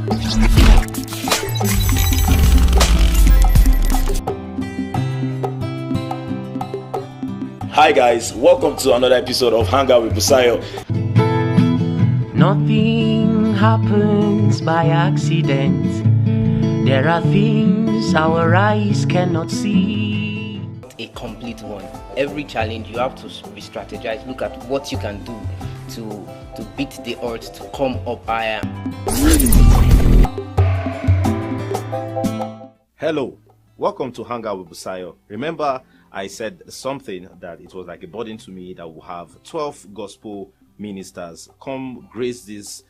Hi guys, welcome to another episode of Hangout with Busayo. Nothing happens by accident. There are things our eyes cannot see. A complete one. Every challenge you have to be strategized. Look at what you can do to beat the odds, to come up higher. Hello, welcome to Hangout with Busayo. Remember, I said something that it was like a burden to me that we'll have 12 gospel ministers come grace this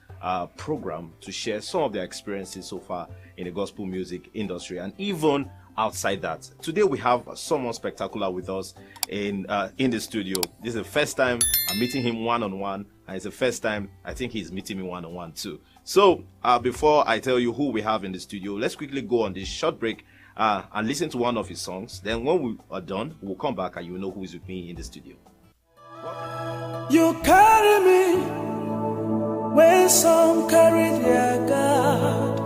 program to share some of their experiences so far in the gospel music industry and even outside that. Today we have someone spectacular with us in the studio. This is the first time I'm meeting him one-on-one, and it's the first time I think he's meeting me one-on-one too. So before I tell you who we have in the studio, let's quickly go on this short break and listen to one of his songs. Then when we are done, we'll come back and you'll know who is with me in the studio. You carry me when some carry their God.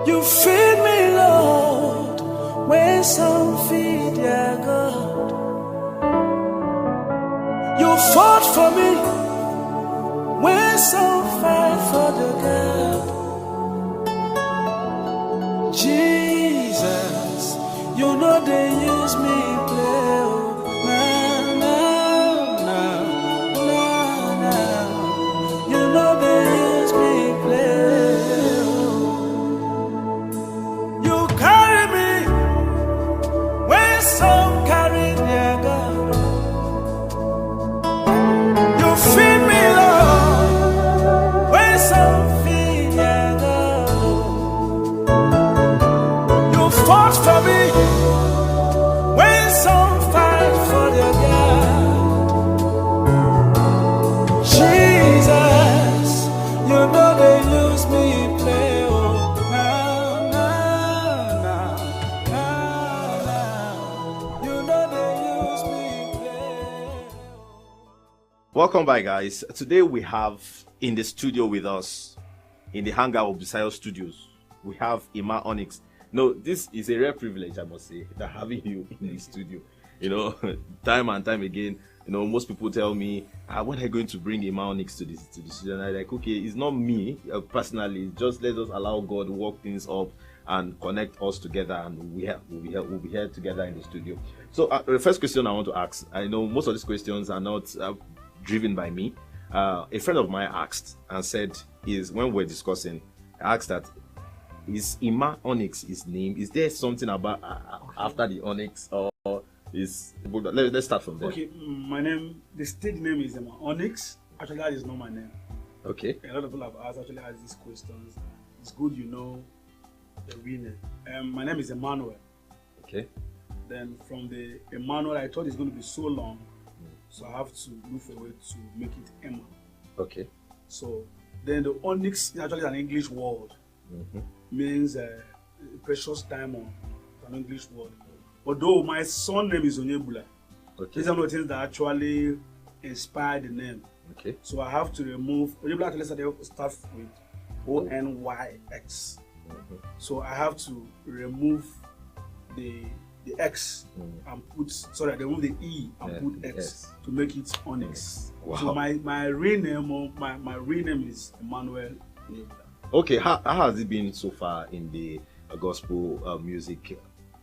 You feed me, Lord, when some feed their God. You fought for me when some fight for the God. Jesus, you know they use me play. You know they use me play. You carry me when some carry their God. You feed me, Lord, when some feed their God. You fought for me when some fight for their God. Jesus, you know they use me play. Oh, you know they use me play. Welcome back, guys. Today we have in the studio with us, in the Hangout of Busayo Studios, we have Ema Onyx. No, this is a rare privilege, I must say, that having you in the studio. You know, time and time again, you know, most people tell me, when are you going to bring Ema Onyx to the studio? And I'm like, okay, it's not me personally. Just let us allow God to work things up and connect us together, and we'll be here together in the studio. So the first question I want to ask, I know most of these questions are not driven by me. A friend of mine asked and said, is when we're discussing, I asked that, is Ema Onyx his name? Is there something about after the Onyx, or is? Let's start from there. Okay, my name, the stage name is Ema Onyx. Actually, that is not my name. Okay. A lot of people have asked these questions. It's good you know the real name. My name is Emmanuel. Okay. Then from the Emmanuel, I thought it's going to be so long, so I have to look for a way to make it Emma. Okay. So then the Onyx is actually an English word. Means precious diamond, an English word. Although my son name is Onyebula, these are not things that actually inspired the name. Okay. So I have to remove Onyebula. Actually starts with Onyx. So I have to remove the X and put remove the E and put X to make it Onyx. Wow. So my real name is Emmanuel Onyebula. Okay, how has it been so far in the gospel music?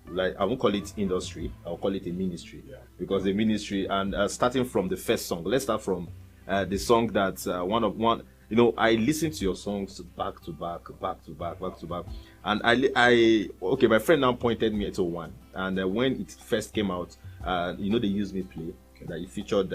Like, I won't call it industry, I'll call it a ministry. Yeah. Because the ministry, and starting from the first song, let's start from the song that you know, I listen to your songs back to back, and okay, my friend now pointed me to one, and when it first came out, you know, they used me play that you featured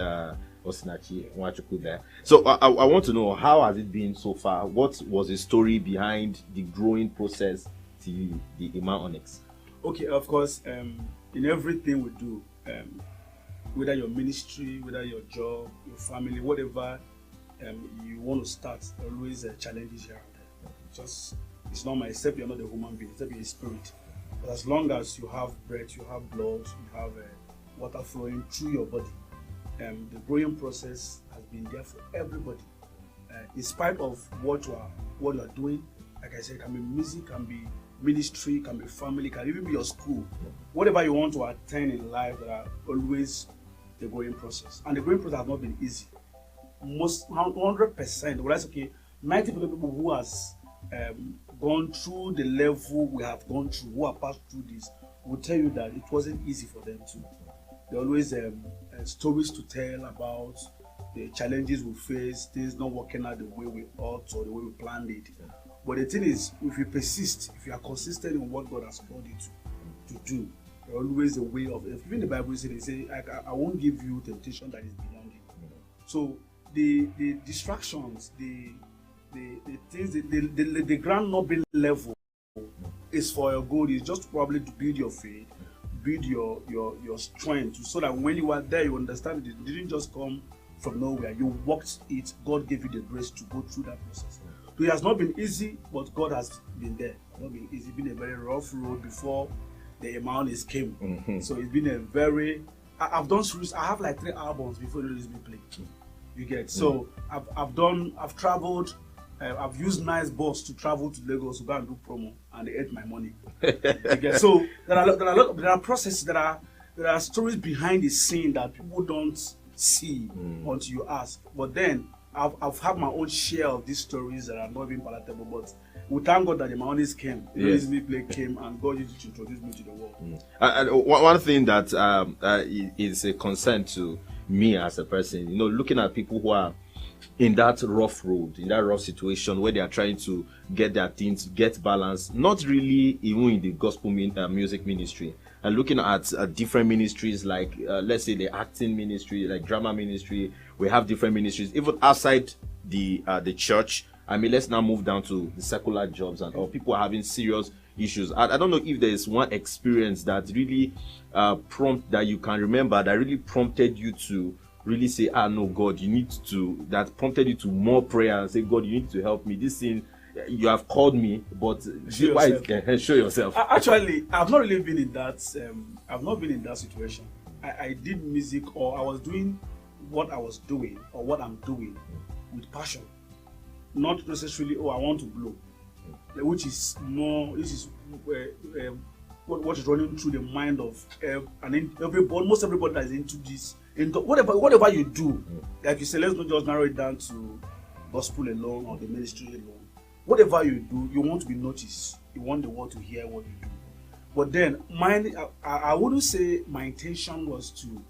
Osinachi Nwachukwu there. So I want to know, how has it been so far? What was the story behind the growing process to the Ema Onyx? Okay, of course, in everything we do, whether your ministry, whether your job, your family, whatever you want to start, always challenges here and there. Just, it's normal, except you're not a human being, except you're a spirit. But as long as you have breath, you have blood, you have water flowing through your body, the growing process has been there for everybody. in spite of what you are doing, like I said, it can be music, can be ministry, can be family, can even be your school. Whatever you want to attain in life, there are always the growing process. And the growing process has not been easy. Most 100%, well, that's okay. 90% of people who has gone through the level we have gone through, who have passed through this, will tell you that it wasn't easy for them too. There are always stories to tell about the challenges we face, things not working out the way we ought or the way we planned it. But the thing is, if you persist, if you are consistent in what God has called you to do, there are always a way of. Even the Bible says, they say, I won't give you temptation that is beyond you. So the distractions, the things, the ground not being level is for your good. Is just probably to build your faith, build your strength, so that when you are there, you understand it didn't just come from nowhere. You worked it. God gave you the grace to go through that process. So it has not been easy, but God has been there. It's not been easy. It's been a very rough road before the Ema Onyx came. So it's been a very. I've done series. I have like 3 albums before it been played. You get. So I've traveled. I've used nice bus to travel to Lagos to go and do promo, and they ate my money. You get. So there are processes, there are stories behind the scene that people don't see until you ask. But then I've had my own share of these stories that are not even palatable, but we thank God that the Ema Onyx came, came, and God used it to introduce me to the world. And one thing that is a concern to me as a person, looking at people who are in that rough road, in that rough situation where they are trying to get their things, get balance, not really even in the gospel music ministry, and looking at different ministries like let's say the acting ministry, like drama ministry. We have different ministries even outside the church. I mean, let's now move down to the secular jobs and all. People are having serious issues. I don't know if there is one experience that really that you can remember that really prompted you to really say, no, God, you need to, that prompted you to more prayer and say, God, you need to help me. This thing, you have called me, but show yourself. Actually, I've not really been in that. I've not been in that situation. I did music, or I was doing what I was doing, or what I'm doing, with passion. Not necessarily, I want to blow, which is more. This is what is running through the mind of most everybody that is into this. Into whatever you do, like you say, let's not just narrow it down to gospel alone or the ministry alone. Whatever you do, you want to be noticed. You want the world to hear what you do. But then, I wouldn't say my intention was to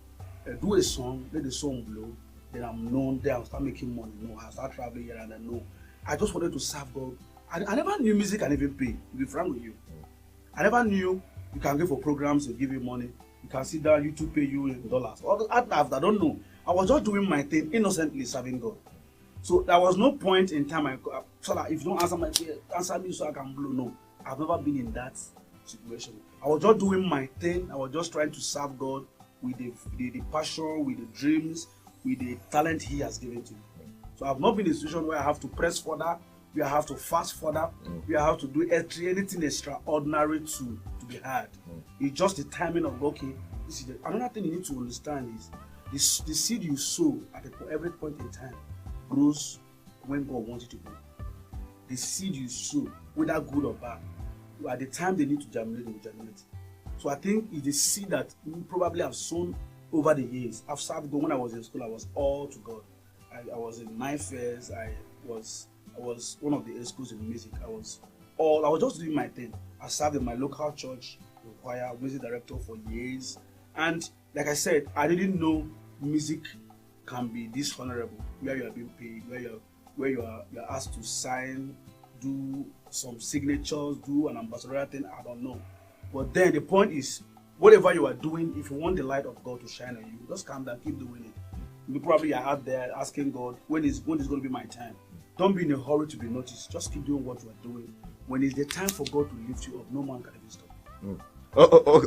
do a song, let the song blow, then I'm known, then I'll start making money. No, I'll start traveling here and then no. I just wanted to serve God. I never knew music can even pay, to be frank with you. I never knew you can go for programs, they give you money. You can sit down, YouTube pay you in dollars. I don't know. I was just doing my thing, innocently serving God. So there was no point in time so that if you don't answer me so I can blow. No, I've never been in that situation. I was just doing my thing. I was just trying to serve God with the passion, with the dreams, with the talent He has given to me. So I've not been in a situation where I have to press further, where I have to fast further, where I have to do anything extraordinary to be heard. It's just the timing of another thing you need to understand is the seed you sow at every point in time grows when God wants it to grow. The seed you sow, whether good or bad, at the time they need to germinate, they will germinate. So I think it's the seed that you probably have sown over the years. I've served God when I was in school. I was all to God. I was in 9 fairs. I was one of the schools in music. I was just doing my thing. I served in my local church, the choir, music director for years. And like I said, I didn't know music can be this honorable, where you are being paid, where you are asked to sign, do some signatures, do an ambassadorial thing. I don't know. But then the point is, whatever you are doing, if you want the light of God to shine on you, just calm down, keep doing it. You probably are out there asking God, when is going to be my time? Don't be in a hurry to be noticed. Just keep doing what you are doing. When it's the time for God to lift you up, no man can ever stop.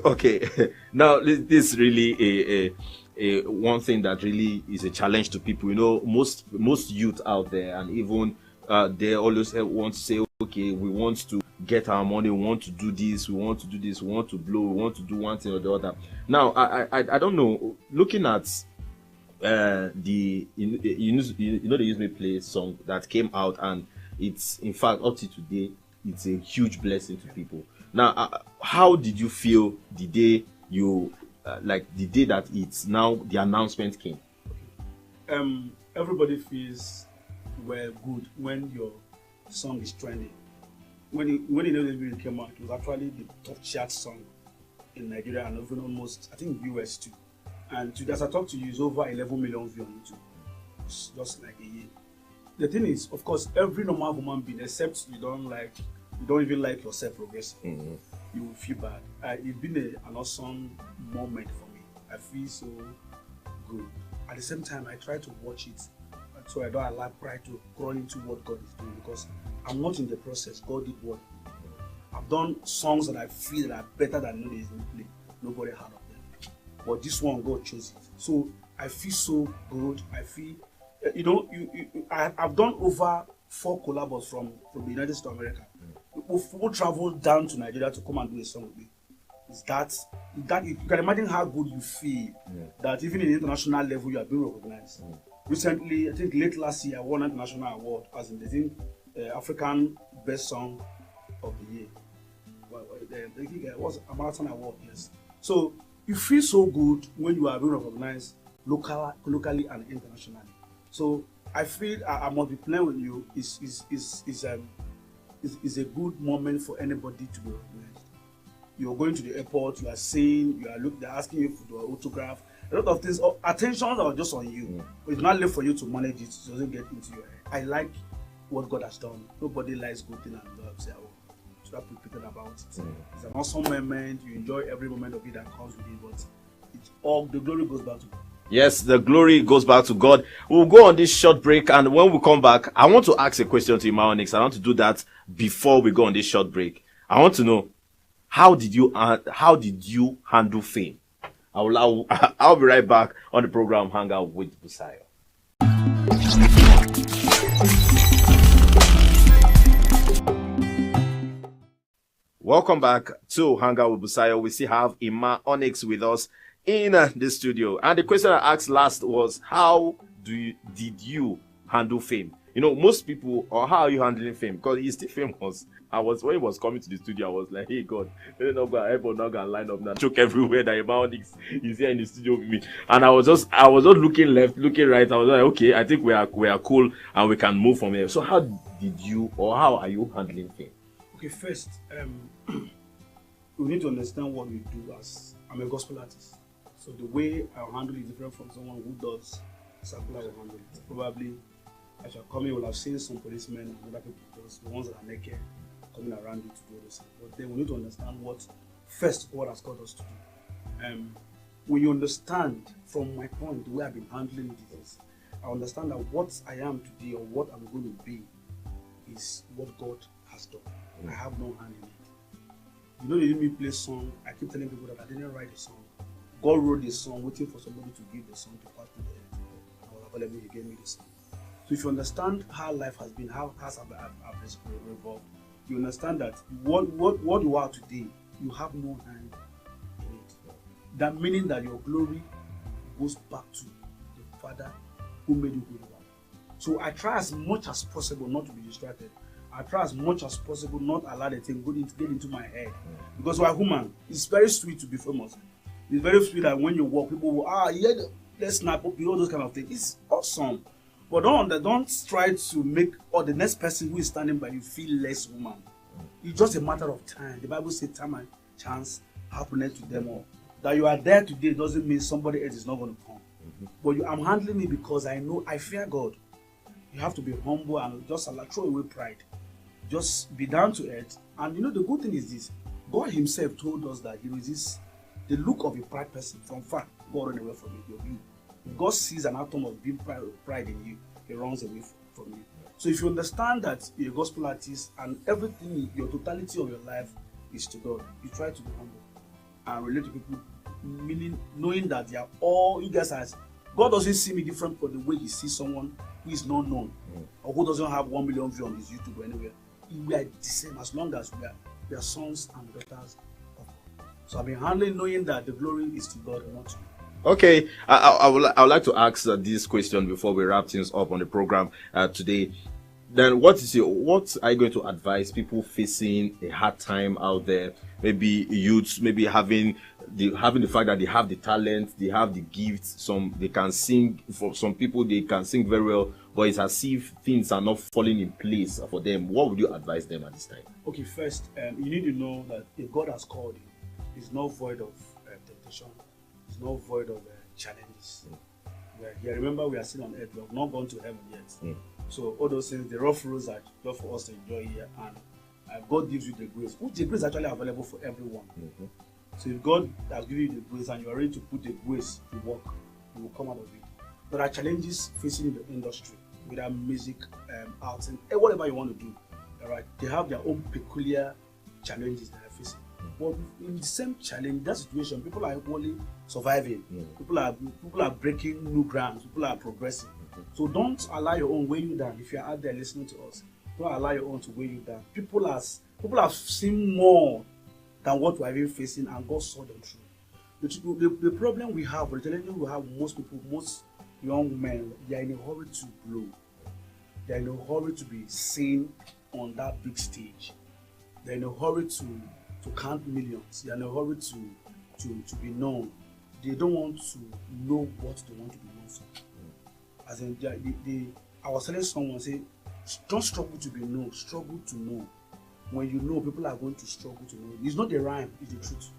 Okay. Now, this is really a one thing that really is a challenge to people. Most youth out there, and even they always want to say, okay, we want to get our money, we want to do this, we want to do this, we want to blow, we want to do one thing or the other. Now, I don't know, looking at the you know they used me play song that came out, and it's in fact up to today it's a huge blessing to people. Now, how did you feel the day you like the day that it's now the announcement came? Everybody feels good when your song is trending. When it came out, it was actually the top chart song in Nigeria and even almost, I think, US too. And today, as I talk to you, it's over 11 million views on YouTube. It's just like a year. The thing is, of course, every normal human being, except you don't even like yourself progressing, you will feel bad. It's been an awesome moment for me. I feel so good. At the same time, I try to watch it so I don't allow pride to crawl into what God is doing, because I'm not in the process. God did what He did. I've done songs that I feel that are better than nobody heard of them. But this one, God chose it. So I feel so good. I feel, I've done over 4 collabs from the United States of America. People travel down to Nigeria to come and do a song with me. Is that you can imagine how good you feel that even in the international level you are being recognized. Recently, I think late last year, I won an international award as in the African Best Song of the Year. I think it was a marathon award, yes. So you feel so good when you are being recognized locally and internationally. So I feel I must be playing with you is a good moment for anybody to be recognized. You're going to the airport, you are saying, they're asking you for the autograph, a lot of things. Attentions are just on you, but it's not left for you to manage it. It doesn't get into your head. I like what God has done. Nobody likes good things and God say, should I prepared about it? It's an awesome moment. You enjoy every moment of it that comes with it, but it's all the glory goes back to God. Yes, the glory goes back to God. We'll go on this short break, and when we come back, I want to ask a question to Ema Onyx. I want to do that before we go on this short break. I want to know, how did you handle fame? I'll be right back on the program Hangout with Busayo. Welcome back to Hangout with Busayo. We still have Ema Onyx with us in the studio. And the question I asked last was, how did you handle fame? Most people, or how are you handling fame? Because he's still famous. When he was coming to the studio, I was like, hey God, everyone not gonna line up now. Joke everywhere that Ema Onyx is here in the studio with me. And I was just looking left, looking right. I was like, okay, I think we are cool and we can move from here. So how are you handling fame? Okay, first, we need to understand what we do. I'm a gospel artist. So the way I'll handle it is different from someone who does secular will handle it. Probably as you're coming, you will have seen some policemen and other people, the ones that are naked, coming around you to do this. But then we need to understand what God has called us to do. When you understand, from my point, the way I've been handling it is, I understand that what I am today or what I'm going to be is what God has done. I have no hand in it. They didn't me play song. I keep telling people that I didn't write a song. God wrote the song, waiting for somebody to give the song to pass to the end. I was available, He gave me the song. So if you understand how life has been, how I've revolved, you understand that what you are today, you have no hand in it. That meaning that your glory goes back to the Father who made you who you are. So I try as much as possible not to be distracted. I try as much as possible not allow the thing get into my head. Because we're human. It's very sweet to be famous. It's very sweet that when you walk, people will, let's snap up, all those kind of things. It's awesome. But don't try to make the next person who is standing by you feel less human. It's just a matter of time. The Bible says time and chance happeneth to them all. That you are there today doesn't mean somebody else is not going to come. But I'm handling it because I fear God. You have to be humble and just throw away pride. Just be down to earth. And the good thing is this. God Himself told us that He resists the look of a pride person from far. God run away from your view. If God sees an atom of being pride in you, He runs away from you. So if you understand that you're a gospel artist and everything, your totality of your life is to God, you try to be humble and relate to people, meaning knowing that they are all, you guys are, God doesn't see me different from the way He sees someone who is not known or who doesn't have 1 million views on his YouTube or anywhere. We are the same as long as we are sons and daughters of God. So I've been handling knowing that the glory is to God, not to me. Okay, I would like to ask this question before we wrap things up on the program today. Then, what are you going to advise people facing a hard time out there? Maybe youths, maybe having the fact that they have the talent, they have the gifts. Some they can sing. For some people, they can sing very well, but it's as if things are not falling in place for them. What would you advise them at this time? Okay, first, you need to know that if God has called you, He's not void of temptation. He's not void of challenges. Yeah, remember we are still on earth. We have not gone to heaven yet. So all those things, the rough roads are just for us to enjoy here, and God gives you the grace, which the grace is actually available for everyone. So if God has given you the grace and you are ready to put the grace to work, you will come out of it. There are challenges facing in the industry, whether music, arts, and whatever you want to do. All right, they have their own peculiar challenges that are facing. But in the same challenge, that situation, people are equally surviving. People are breaking new grounds. People are progressing. So don't allow your own weigh you down. If you're out there listening to us, don't allow your own to weigh you down. People have seen more than what we are even facing, and God saw them through. The problem we have, or the challenge we have, most young men, they are in a hurry to blow. They are in a hurry to be seen on that big stage. They are in a hurry to count millions. They are in a hurry to be known. They don't want to know what they want to be known for. As in, I was telling someone, say, don't struggle to be known, struggle to know. When you know, people are going to struggle to know. It's not the rhyme, it's the truth.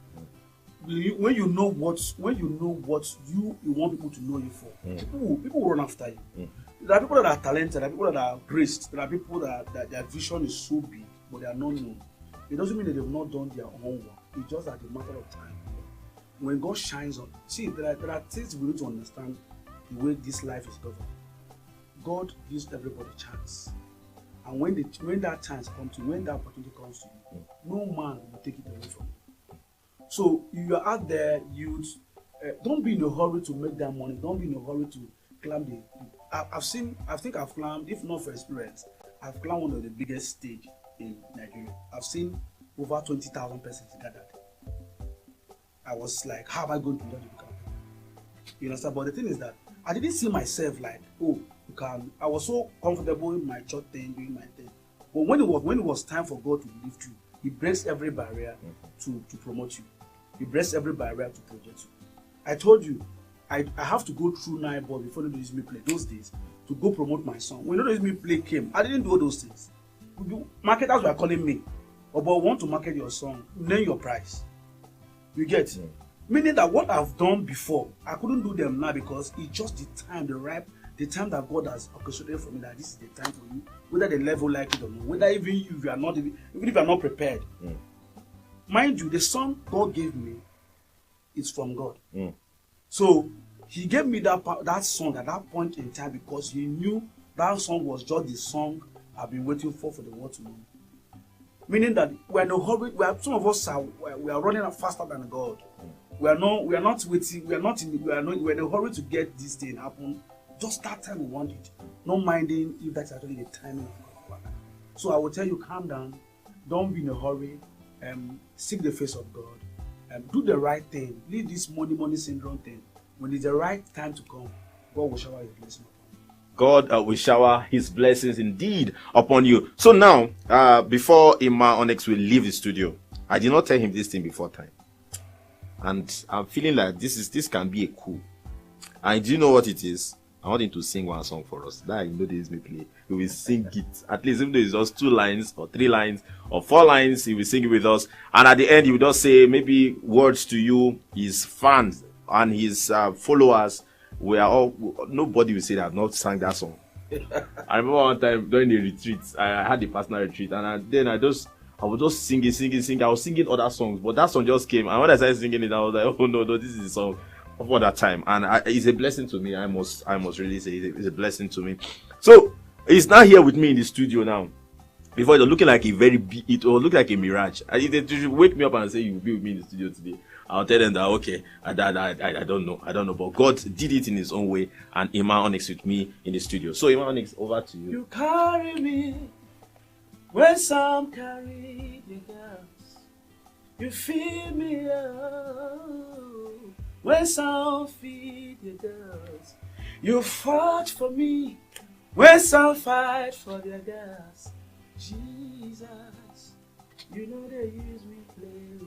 When you know what you want people to know you for, people will run after you. There are people that are talented, there are people that are graced, there are people that their vision is so big, but they are not known. It doesn't mean that they've not done their own work. It's just that a matter of time. When God shines on, see, there are things we need to understand the way this life is governed. God gives everybody a chance. And when that chance comes to you, when that opportunity comes to you, no man will take it away from you. So if you are out there, youth, don't be in a hurry to make that money. Don't be in a hurry to climb the. I think I've climbed, if not for experience, I've climbed one of the biggest stage in Nigeria. I've seen over 20,000 persons gathered. I was like, how am I going to do that? You understand? But the thing is that I didn't see myself like, oh, you can. I was so comfortable in my church thing, doing my thing. But when it was time for God to lift you, He breaks every barrier to promote you. He breaks every barrier to project you. I told you, I have to go through 9 balls before they use me play those days to go promote my song. When those me play came, I didn't do all those things. Marketers were calling me, about want to market your song, name your price. You get? Meaning that what I've done before, I couldn't do them now because it's just the time, the time that God has orchestrated for me that this is the time for you, whether the level like it or not, whether even if you are not prepared. Mind you, the song God gave me is from God. So He gave me that song at that point in time because He knew that song was just the song I've been waiting for the world to know. Meaning that we are in a hurry. Some of us are running faster than God. We are not waiting. We are in a hurry to get this thing happen. Just that time we want it, not minding if that's actually the timing of God. So I will tell you, calm down. Don't be in a hurry. Seek the face of God. Do the right thing. Leave this money syndrome thing. When it's the right time to come, God will shower His blessing upon you. God will shower His blessings indeed upon you. So now, before Ema Onyx will leave the studio, I did not tell him this thing before time, and I'm feeling like this can be a coup. And do you know what it is? I want him to sing one song for us. That this may play. He will sing it. At least even though it's just 2 lines or 3 lines or 4 lines, he will sing it with us. And at the end, he will just say maybe words to you, his fans and his followers. We are all, nobody will say that I've not sang that song. I remember one time during the retreat, I had a personal retreat, and then I was just singing. I was singing other songs, but that song just came. And when I started singing it, I was like, oh no, this is the song for that time. And it's a blessing to me. I must really say it's a blessing to me. So he's now here with me in the studio now. Before it was looking like it was looking like a mirage. They should wake me up and say you'll be with me in the studio today. I'll tell them that okay, I don't know, but God did it in His own way, and Ema Onyx with me in the studio. So Ema Onyx, over to you. You carry me when some carry the girls. You fill me up when some feed your girls. You fought for me when some fight for their girls. Jesus, you know they use me play.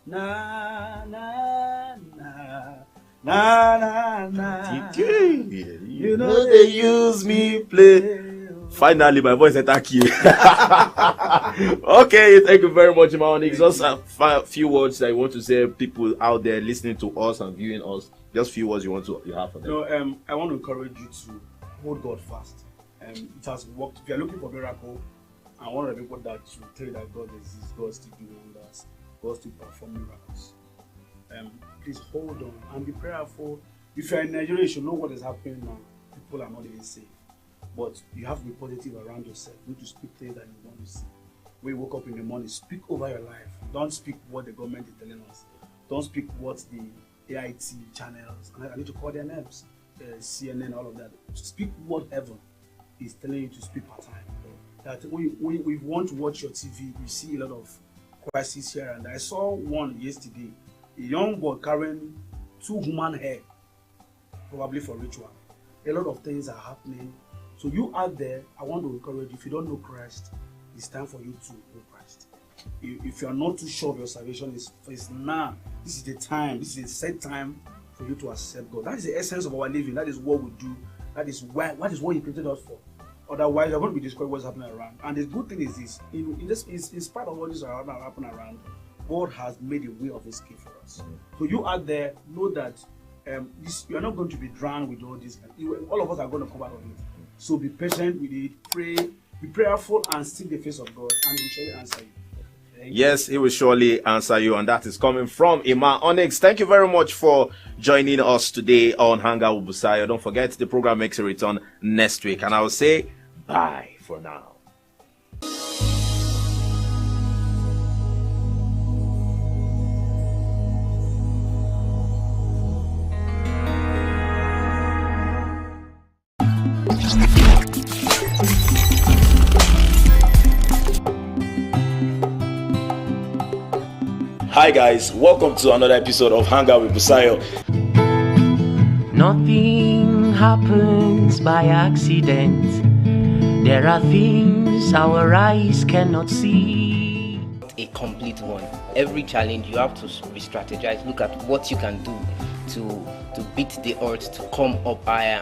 Na na na na na na. You know they use me play. Finally, my voice attack you. Okay, thank you very much, Ema Onyx. Just a few words that you want to say, people out there listening to us and viewing us. Just few words you have for them. No, I want to encourage you to hold God fast. It has worked. If you are looking for miracle, I want to people that to tell you that God exists, God still do wonders, God still perform miracles. Please hold on and be prayerful. If you are in Nigeria, you should know what is happening now. People are not even safe. But you have to be positive around yourself. You need to speak things that you want to see. When you wake up in the morning, speak over your life. Don't speak what the government is telling us. Don't speak what the AIT channels, I need to call their names, CNN, all of that. Speak what heaven is telling you to speak part time. That when you want to watch your TV, you see a lot of crises here. And I saw one yesterday, a young boy carrying 2 human hair, probably for ritual. A lot of things are happening. So you out there, I want to encourage you, if you don't know Christ, it's time for you to know Christ. If you are not too sure of your salvation, it's now. This is the time, this is the set time for you to accept God. That is the essence of our living. That is what we do. That is what He created us for. Otherwise, you're going to be describing what's happening around. And the good thing is this, in spite of what is happening around, God has made a way of escape for us. So you out there, know that you are not going to be drowned with all this. All of us are going to come out of it. So be patient with it, pray, be prayerful, and seek the face of God, and He will surely answer you. Yes, He will surely answer you, and that is coming from Ema Onyx. Thank you very much for joining us today on Hangout with Busayo. Don't forget, the program makes a return next week, and I will say bye for now. Hi guys, welcome to another episode of Hangout with Busayo. Nothing happens by accident. There are things our eyes cannot see. A complete one. Every challenge you have to be strategized. Look at what you can do to beat the odds, to come up higher.